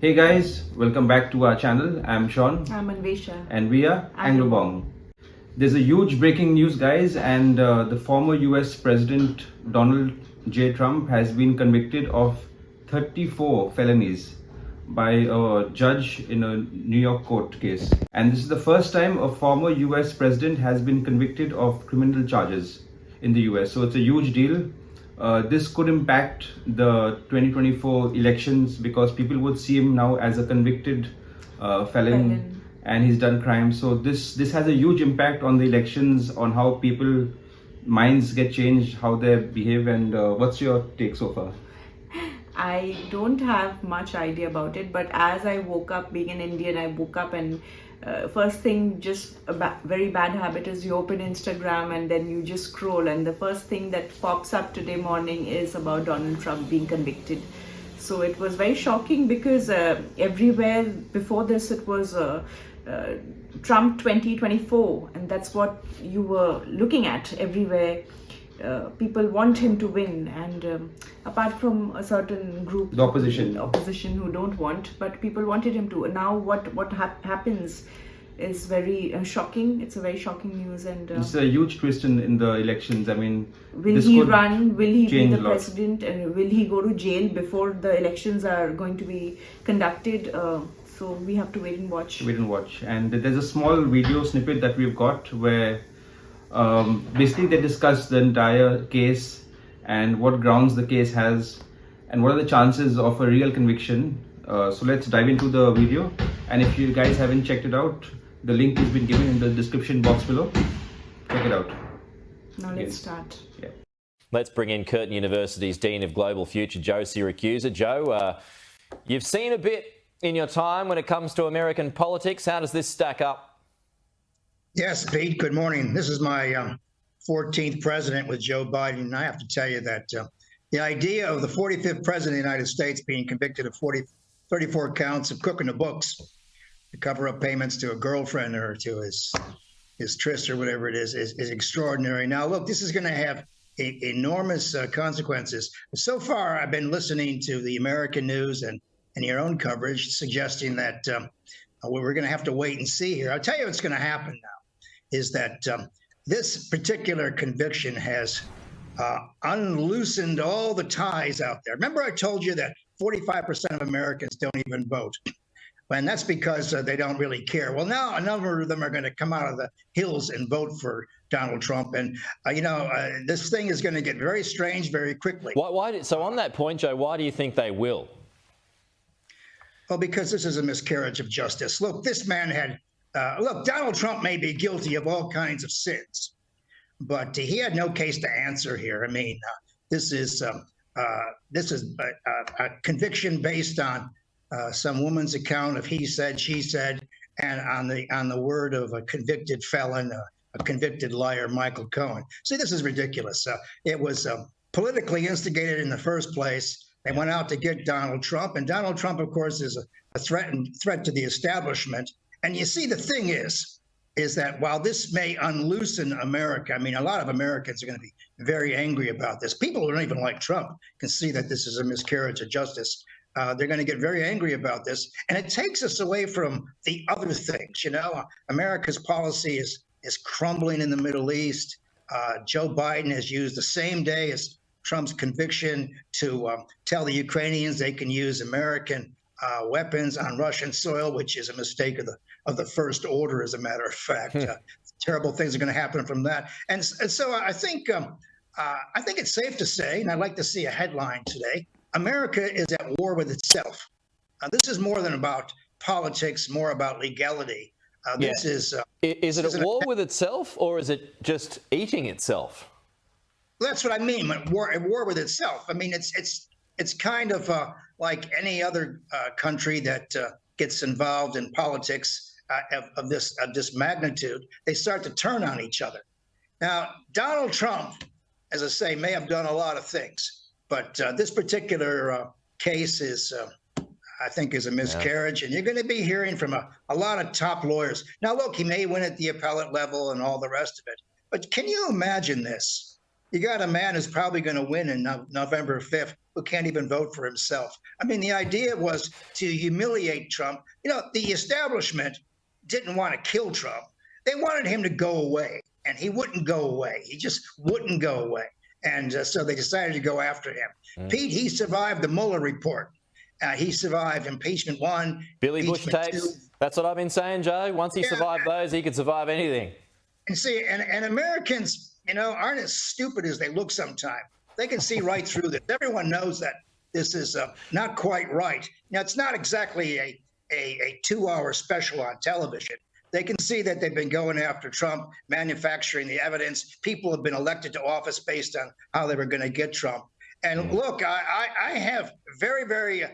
Hey guys, welcome back to our channel. I'm Sean. I'm Anvesha. And we are Anglo Bong. There's a huge breaking news, guys, and the former US President Donald J. Trump has been convicted of 34 felonies by a judge in a New York court case. And this is the first time a former US president has been convicted of criminal charges in the US. So it's a huge deal. This could impact the 2024 elections because people would see him now as a convicted felon and he's done crime. So this has a huge impact on the elections, on how people minds get changed, how they behave. And what's your take so far? I don't have much idea about it, but as I woke up, being an Indian, I woke up and first thing, just a very bad habit is you open Instagram and then you just scroll, and the first thing that pops up today morning is about Donald Trump being convicted. So it was very shocking because everywhere before this it was Trump 2024, and that's what you were looking at everywhere. People want him to win, and apart from a certain group, the opposition who don't want, but people wanted him to. Now what happens is very shocking. It's a very shocking news, and it's a huge twist in the elections. I mean, will he run? Will he be the president? And will he go to jail before the elections are going to be conducted? So we have to wait and watch. And there's a small video snippet that we've got where basically they discuss the entire case and what grounds the case has and what are the chances of a real conviction. So let's dive into the video, and if you guys haven't checked it out, the link has been given in the description box below. Check it out. Now let's start. Yeah. Let's bring in Curtin University's Dean of Global Future, Joe Siracusa. Joe, you've seen a bit in your time when it comes to American politics. How does this stack up? Yes, Pete, good morning. This is my 14th president with Joe Biden, and I have to tell you that the idea of the 45th president of the United States being convicted of 34 counts of cooking the books to cover up payments to a girlfriend or to his tryst or whatever it is extraordinary. Now, look, this is going to have enormous consequences. So far, I've been listening to the American news and your own coverage suggesting that we're going to have to wait and see here. I'll tell you what's going to happen now is that this particular conviction has unloosened all the ties out there. Remember I told you that 45% of Americans don't even vote, and that's because they don't really care. Well, now a number of them are going to come out of the hills and vote for Donald Trump, and this thing is going to get very strange very quickly. So on that point, Joe, why do you think they will? Well, because this is a miscarriage of justice. Look, this man had, Donald Trump may be guilty of all kinds of sins, but he had no case to answer here. I mean, this is a conviction based on some woman's account of he said, she said, and on the word of a convicted felon, a convicted liar, Michael Cohen. See, this is ridiculous. It was politically instigated in the first place. They went out to get Donald Trump, and Donald Trump, of course, is a threat to the establishment. And you see, the thing is that while this may unloosen America, I mean, a lot of Americans are going to be very angry about this. People who don't even like Trump can see that this is a miscarriage of justice. They're going to get very angry about this, and it takes us away from the other things. America's policy is crumbling in the Middle East. Joe Biden has used the same day as Trump's conviction to tell the Ukrainians they can use American weapons on Russian soil, which is a mistake of the first order, as a matter of fact. Terrible things are going to happen from that. And so I think it's safe to say, and I'd like to see a headline today, America is at war with itself. This is more than about politics, more about legality. This is it at war with itself, or is it just eating itself? That's what I mean. At war with itself. I mean, it's kind of like any other country that gets involved in politics of this magnitude. They start to turn on each other. Now, Donald Trump, as I say, may have done a lot of things, but this particular case is, I think, is a miscarriage, and you're going to be hearing from a lot of top lawyers. Now, look, he may win at the appellate level and all the rest of it, but can you imagine this? you got a man who's probably going to win in November 5th who can't even vote for himself. I mean, the idea was to humiliate Trump. You know, the establishment didn't want to kill Trump. They wanted him to go away, and he wouldn't go away. He just wouldn't go away. And so they decided to go after him. Pete, he survived the Mueller report. He survived impeachment 1, Billy Bush impeachment tapes. 2. That's what I've been saying, Joe. Once he Yeah. survived those, he could survive anything. And see, and Americans, you know, aren't as stupid as they look sometimes. They can see right through this. Everyone knows that this is not quite right. Now, it's not exactly a 2-hour special on television. They can see that they've been going after Trump, manufacturing the evidence. People have been elected to office based on how they were going to get Trump. And look, I have very, very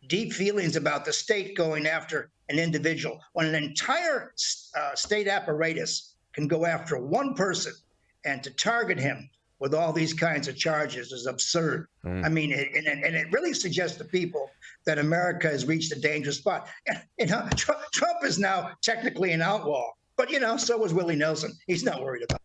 deep feelings about the state going after an individual. When an entire state apparatus can go after one person and to target him with all these kinds of charges is absurd. I mean, and it really suggests to people that America has reached a dangerous spot. And, you know, Trump is now technically an outlaw, but, you know, so was Willie Nelson. He's not worried about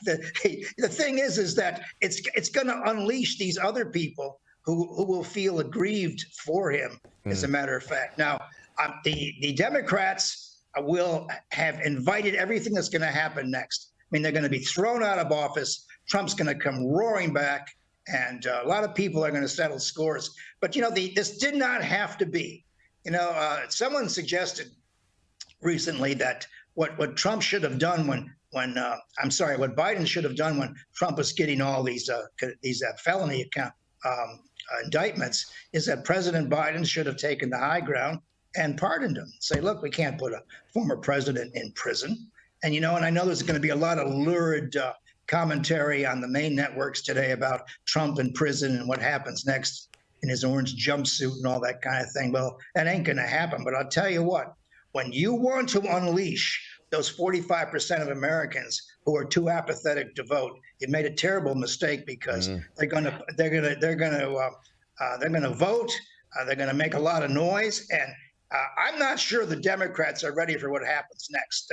it. The thing is that it's going to unleash these other people who will feel aggrieved for him, as a matter of fact. Now, the Democrats will have invited everything that's going to happen next. I mean, they're going to be thrown out of office. Trump's going to come roaring back, and a lot of people are going to settle scores. But, you know, this did not have to be. You know, someone suggested recently that what Trump should have done what Biden should have done when Trump was getting all these felony indictments is that President Biden should have taken the high ground and pardoned him. Say, look, we can't put a former president in prison. And, you know, and I know there's going to be a lot of lurid commentary on the main networks today about Trump in prison and what happens next in his orange jumpsuit and all that kind of thing. Well, that ain't going to happen. But I'll tell you what, when you want to unleash those 45% of Americans who are too apathetic to vote, you made a terrible mistake, because they're going to vote. They're going to make a lot of noise, and I'm not sure the Democrats are ready for what happens next.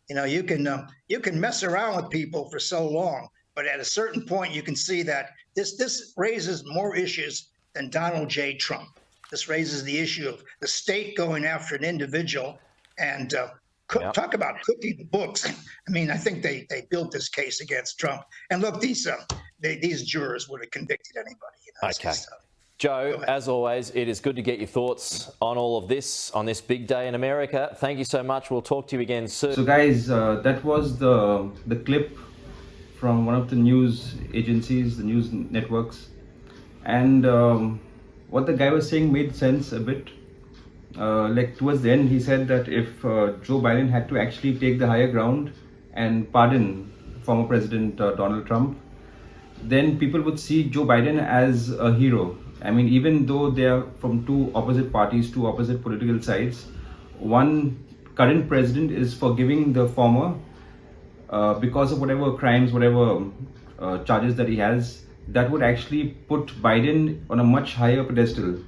You know, you can mess around with people for so long, but at a certain point, you can see that this raises more issues than Donald J. Trump. This raises the issue of the state going after an individual, and talk about cooking the books. I mean, I think they built this case against Trump. And look, these jurors would have convicted anybody. You know, Okay. Joe, as always, it is good to get your thoughts on all of this, on this big day in America. Thank you so much. We'll talk to you again soon. So guys, that was the clip from one of the news agencies, the news networks. And what the guy was saying made sense a bit. Like towards the end, he said that if Joe Biden had to actually take the higher ground and pardon former President Donald Trump, then people would see Joe Biden as a hero. I mean, even though they are from two opposite parties, two opposite political sides, one current president is forgiving the former because of whatever crimes, whatever charges that he has. That would actually put Biden on a much higher pedestal.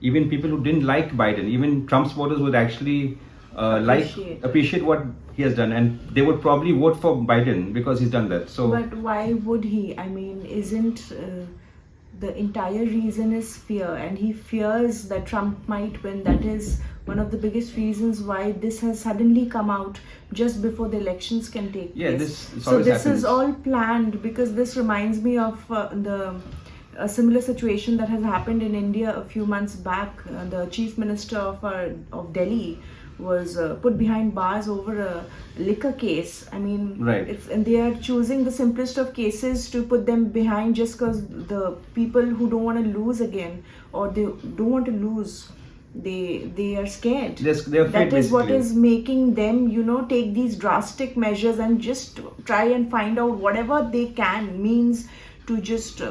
Even people who didn't like Biden, even Trump's voters would actually appreciate what he has done, and they would probably vote for Biden because he's done that. So, but why would he? I mean, isn't the entire reason is fear, and he fears that Trump might win. That is one of the biggest reasons why this has suddenly come out just before the elections can take place. This is all planned, because this reminds me of a similar situation that has happened in India a few months back. The chief minister of Delhi was put behind bars over a liquor case. I mean, and they are choosing the simplest of cases to put them behind just because the people who don't want to lose again, or they don't want to lose, they are scared. That is what is making them, you know, take these drastic measures and just try and find out whatever they can means to just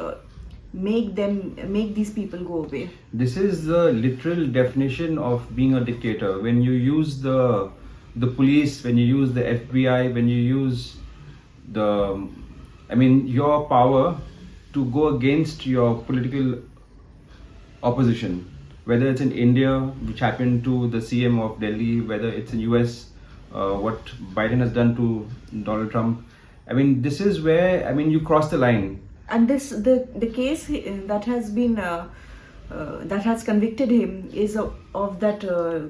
make these people go away. This is the literal definition of being a dictator. When you use the police, when you use the FBI, when you use your power to go against your political opposition, whether it's in India, which happened to the CM of Delhi, whether it's in US, what Biden has done to Donald Trump. I mean, this is where, I mean, you cross the line. And the case that has been that has convicted him is of that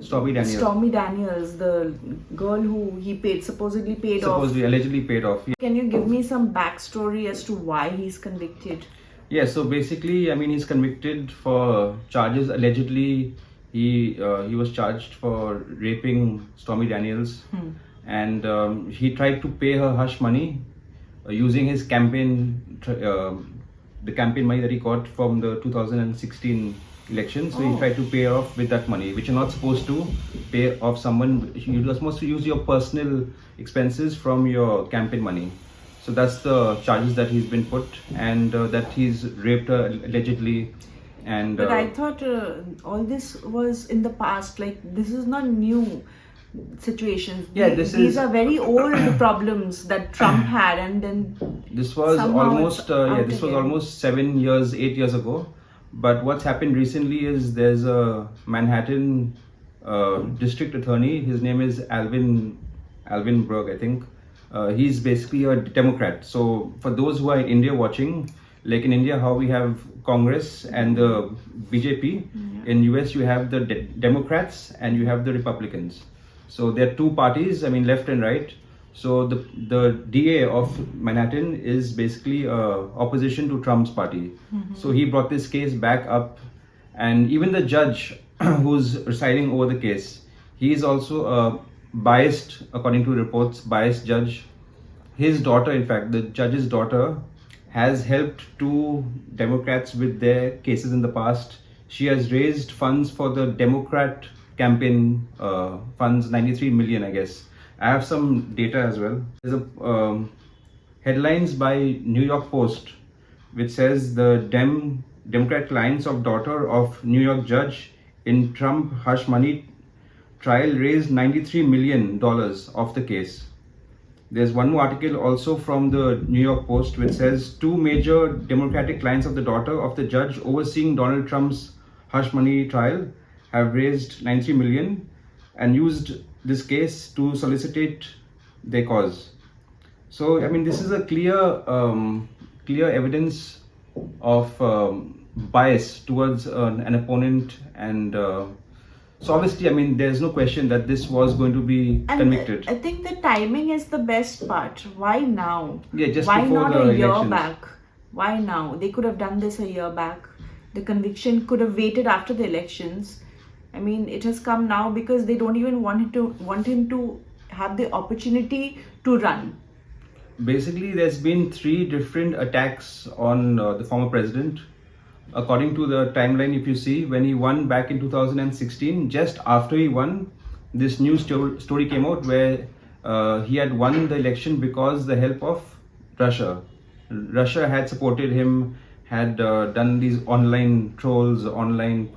Stormy Daniels, the girl who he supposedly paid supposedly, off. allegedly paid off. Can you give me some backstory as to why he's convicted? Yeah, so basically, I mean, he's convicted for charges. Allegedly, he was charged for raping Stormy Daniels, and he tried to pay her hush money using his campaign, the campaign money that he got from the 2016 election. So he tried to pay her off with that money, which you're not supposed to pay off someone. You're supposed to use your personal expenses from your campaign money. So that's the charges that he's been put, and that he's raped her allegedly. And But I thought all this was in the past. Like, this is not new situations. Yeah, These are very old problems that Trump had, and then this was somehow almost it's out this was again. almost 8 years ago. But what's happened recently is there's a Manhattan district attorney. His name is Alvin Bragg, I think. He's basically a Democrat. So for those who are in India watching, like in India, how we have Congress and the BJP, in US you have the Democrats and you have the Republicans. So there are two parties, I mean left and right. So the DA of Manhattan is basically opposition to Trump's party. So he brought this case back up, and even the judge who's presiding over the case, he is also a biased, according to reports, biased judge. His daughter, in fact, the judge's daughter, has helped two Democrats with their cases in the past. She has raised funds for the Democrat campaign funds, 93 million, I guess. I have some data as well. There's a headlines by New York Post, which says the Democrat clients of daughter of New York judge in Trump hush money trial raised $93 million of the case. There's one more article also from the New York Post which says two major Democratic clients of the daughter of the judge overseeing Donald Trump's hush money trial have raised 93 million and used this case to solicitate their cause. So, I mean, this is a clear evidence of bias towards an opponent, and so obviously, I mean, there's no question that this was going to be convicted. I think the timing is the best part. Why now? Yeah, just Why before not the a year elections. back? Why now? They could have done this a year back. The conviction could have waited after the elections. I mean, it has come now because they don't even want him to have the opportunity to run. Basically, there's been 3 different attacks on the former president. According to the timeline, if you see, when he won back in 2016, just after he won, this news story came out where he had won the election because the help of Russia. Russia had supported him, had done these online trolls, online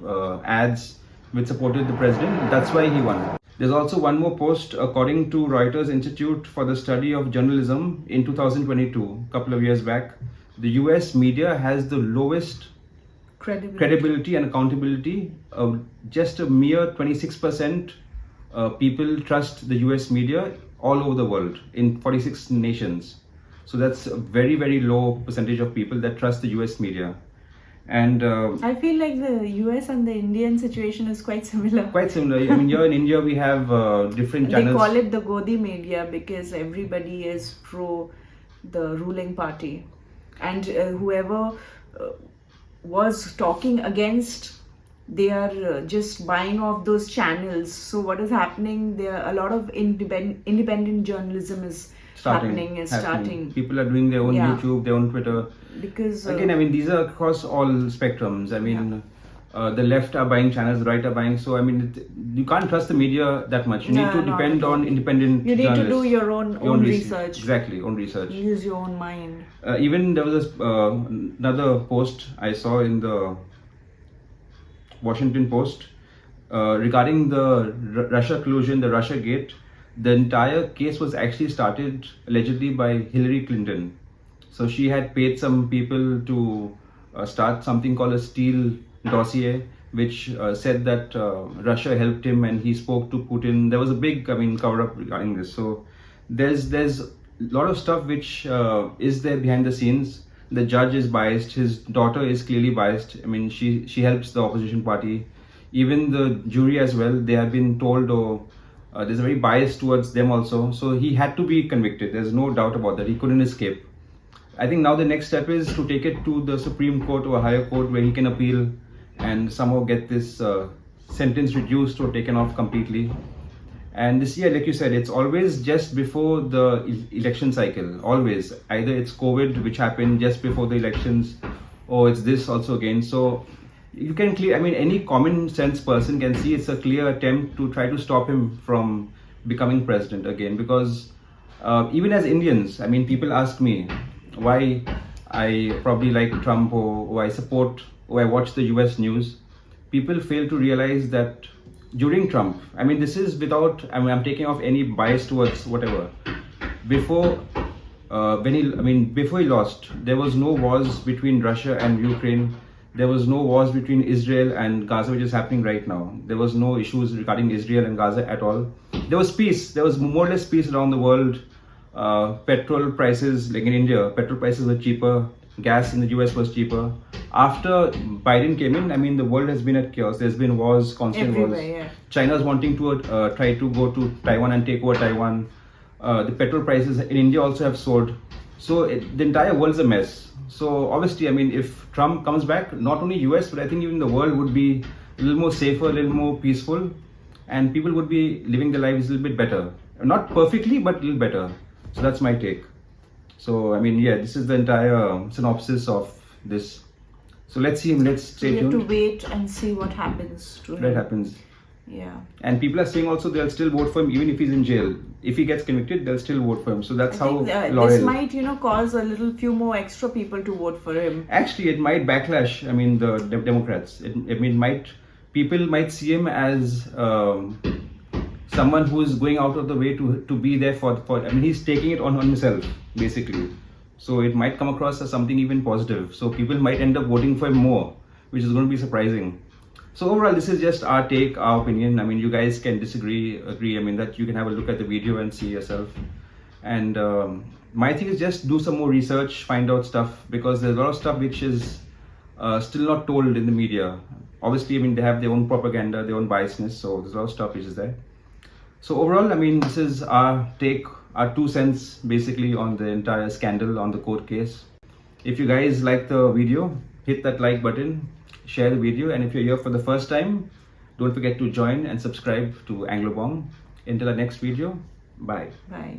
ads which supported the president. That's why he won. There's also one more post, according to Reuters Institute for the Study of Journalism in 2022, a couple of years back. The US media has the lowest credibility and accountability. Just a mere 26% people trust the US media all over the world in 46 nations. So that's a very, very low percentage of people that trust the US media. And I feel like the US and the Indian situation is quite similar. Quite similar. I mean, here in India we have different channels. They call it the Godi media because everybody is pro the ruling party, and whoever was talking against, they are just buying off those channels. So what is happening? There are a lot of independent journalism is starting. People are doing their own YouTube, their own Twitter. Because again, I mean, these are across all spectrums. I mean, the left are buying channels, the right are buying. So I mean, you can't trust the media that much. You need to depend on independent You need journalists. to do your own research. Exactly, own research. Use your own mind. Even there was another post I saw in the Washington Post regarding the Russia collusion, the Russia gate. The entire case was actually started allegedly by Hillary Clinton. So she had paid some people to start something called a Steele dossier, which said that Russia helped him and he spoke to Putin. There was a big, cover-up regarding this. So there's lot of stuff which is there behind the scenes. The judge is biased. His daughter is clearly biased. I mean, she helps the opposition party. Even the jury as well. They have been told, oh, there's a very bias towards them also. So he had to be convicted. There's no doubt about that. He couldn't escape. I think now the next step is to take it to the Supreme Court or a higher court where he can appeal and somehow get this sentence reduced or taken off completely. And this year, like you said, it's always just before the election cycle. Always. Either it's COVID, which happened just before the elections, or it's this also again. So you can clear, I mean, any common sense person can see it's a clear attempt to try to stop him from becoming president again. Because even as Indians, I mean, people ask me why I probably like Trump or I support or I watch the US news. People fail to realize that during Trump, I mean, this is without, I mean, I'm taking off any bias towards whatever. Before, before he lost, there was no wars between Russia and Ukraine. There was no wars between Israel and Gaza, which is happening right now. There was no issues regarding Israel and Gaza at all. There was peace. There was more or less peace around the world. Petrol prices, like in India, petrol prices were cheaper. Gas in the US was cheaper. After Biden came in, I mean, the world has been at chaos. There's been wars, constant everywhere, wars. yeah. China's wanting to try to go to Taiwan and take over Taiwan. The petrol prices in India also have soared. So the entire world's a mess. So obviously, I mean, if Trump comes back, not only US, but I think even the world would be a little more safer, a little more peaceful, and people would be living their lives a little bit better. Not perfectly, but a little better. So that's my take. So, I mean, yeah, this is the entire synopsis of this. So let's see him. Let's stay We have tuned. to wait and see what happens to him. What happens. Yeah. And people are saying also they'll still vote for him even if he's in jail. If he gets convicted, they'll still vote for him. So that's I how think loyal. this might, cause a little few more extra people to vote for him. Actually, it might backlash. I mean, the Democrats. People might see him as someone who is going out of the way to be there for. I mean, he's taking it on himself basically. So it might come across as something even positive. So people might end up voting for him more, which is going to be surprising. So overall, this is just our take, our opinion. I mean, you guys can disagree, agree. I mean, that you can have a look at the video and see yourself. And my thing is just do some more research, find out stuff, because there's a lot of stuff which is still not told in the media. Obviously, I mean, they have their own propaganda, their own biasness. So there's a lot of stuff which is there. So overall, I mean, this is our take, our 2 cents basically on the entire scandal, on the court case. If you guys like the video, hit that like button, share the video, and if you're here for the first time, don't forget to join and subscribe to Anglo Bong. Until our next video, bye. Bye.